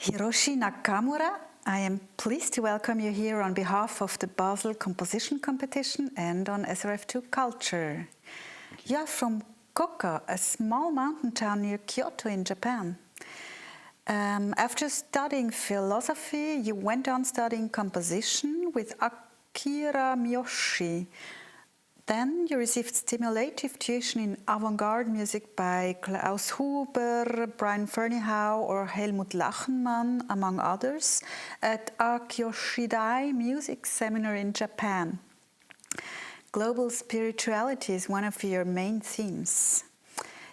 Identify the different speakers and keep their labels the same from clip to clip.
Speaker 1: Hiroshi Nakamura, I am pleased to welcome you here on behalf of the Basel Composition Competition and on SRF2 Culture. You are from Koka, a small mountain town near Kyoto in Japan. After studying philosophy, you went on studying composition with Akira Miyoshi. Then you received stimulative tuition in avant-garde music by Klaus Huber, Brian Ferneyhough or Helmut Lachenmann, among others, at Akyoshidai Music Seminar in Japan. Global spirituality is one of your main themes.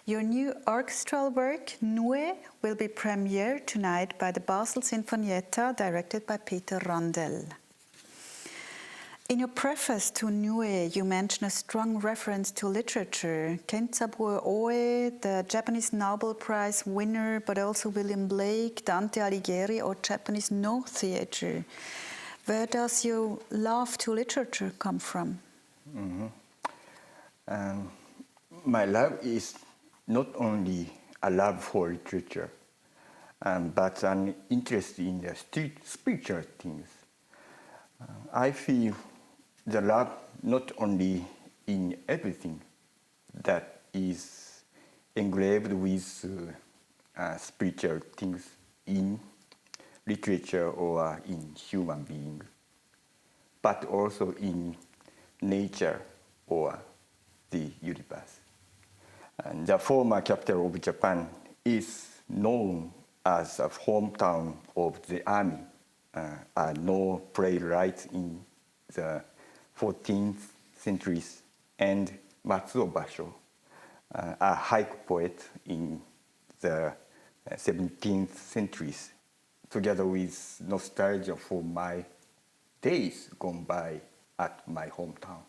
Speaker 1: Your new orchestral work, Nue, will be premiered tonight by the Basel Sinfonietta, directed by Peter Randell. In your preface to Nue, you mention a strong reference to literature. Kenzaburo Oe, the Japanese Nobel Prize winner, but also William Blake, Dante Alighieri, or Japanese No theatre. Where does your love to literature come from?
Speaker 2: My love is not only a love for literature, but an interest in the spiritual things. I feel the love not only in everything that is engraved with spiritual things in literature or in human being, but also in nature or the universe. And the former capital of Japan is known as a hometown of the army. No playwrights in the 14th centuries, and Matsuo Basho, a haiku poet in the 17th centuries, together with nostalgia for my days gone by at my hometown.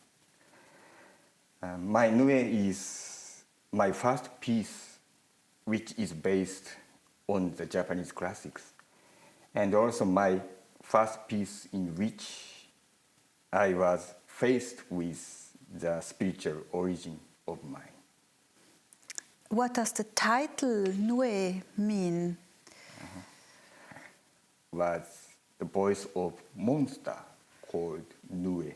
Speaker 2: My Nue is my first piece, which is based on the Japanese classics, and also my first piece in which I was faced with the spiritual origin of mine.
Speaker 1: What does the title Nue mean?
Speaker 2: Was the voice of monster called Nue.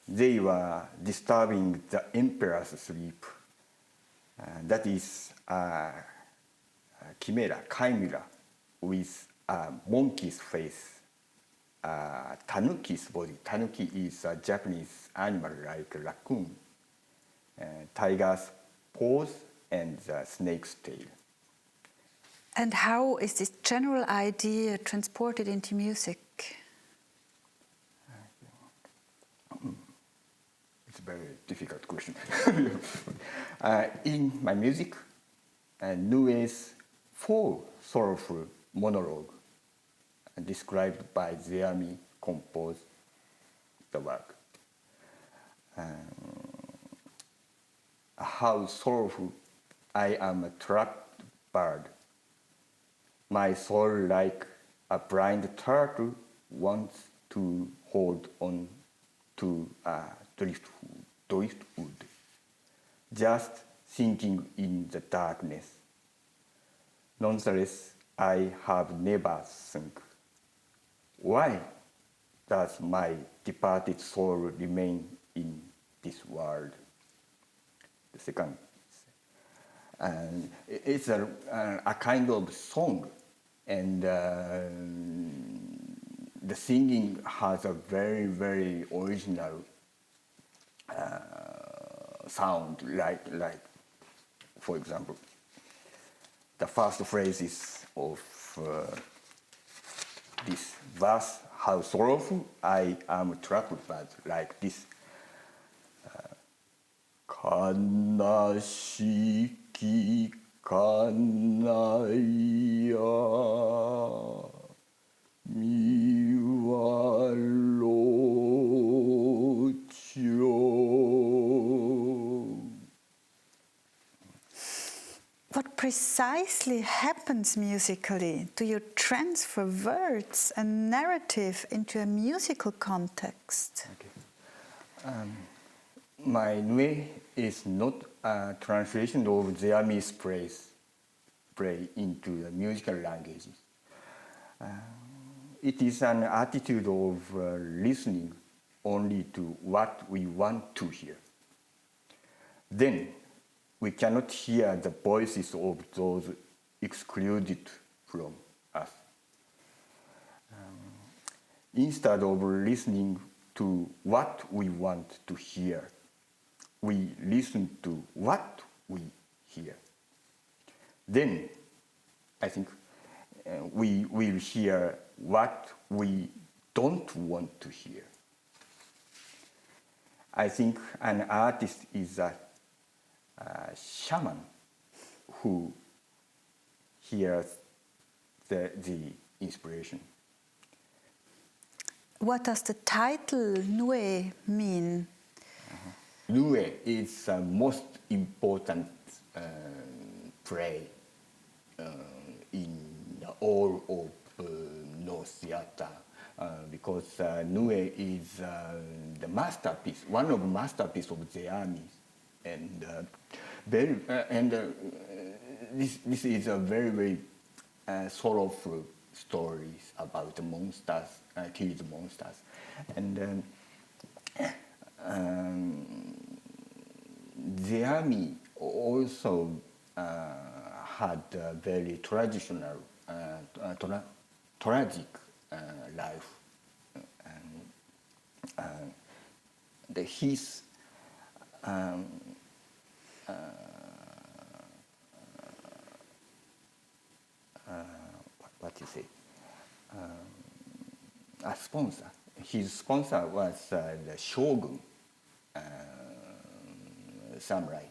Speaker 2: They were disturbing the emperor's sleep. That is a chimera with a monkey's face, tanuki's body. Tanuki is a Japanese animal like a raccoon, tiger's paws, and the snake's tail.
Speaker 1: And how is this general idea transported into music?
Speaker 2: It's a very difficult question. In my music, Nue's four sorrowful monologue described by Zeami composed the work. How sorrowful I am, a trapped bird. My soul, like a blind turtle, wants to hold on to driftwood, just sinking in the darkness. Nonetheless, I have never sunk. Why does my departed soul remain in this world? The second, and it's a kind of song, and the singing has a very, very original sound, like, for example, the first phrases of this verse, how sorrowful I am trapped, but like this. Kanashiki kanaya miwarocho.
Speaker 1: What precisely happens musically? Do you transfer words and narrative into a musical context?
Speaker 2: Okay. My Nue is not a translation of Zeami's praise, play into the musical languages. It is an attitude of listening only to what we want to hear. Then we cannot hear the voices of those excluded from us. Instead of listening to what we want to hear, we listen to what we hear. Then I think we will hear what we don't want to hear. I think an artist is a shaman who hears the inspiration.
Speaker 1: What does the title Nue mean?
Speaker 2: Nue is the most important play in all of North theater because Nue is the masterpiece, one of the masterpieces of the army, and this is a very sorrowful stories about the monsters, killed monsters, and the army also had a very traditional, tragic life, and his what you say? A sponsor. His sponsor was the shogun samurai,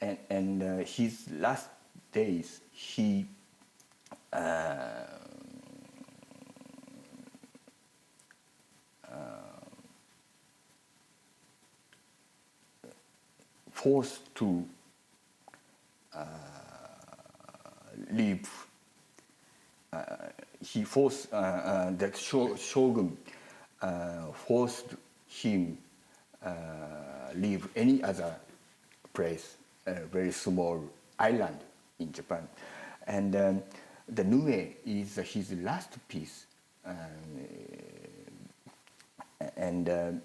Speaker 2: and his last days he forced to leave. He forced that shogun forced him leave any other place, a very small island in Japan, and the Nue is his last piece, and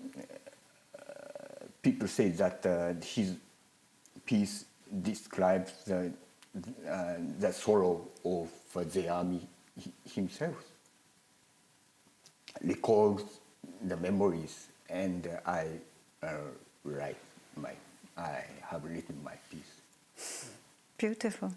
Speaker 2: people say that his piece describes the sorrow of the army himself, recalls the memories, and I have written my piece.
Speaker 1: Beautiful.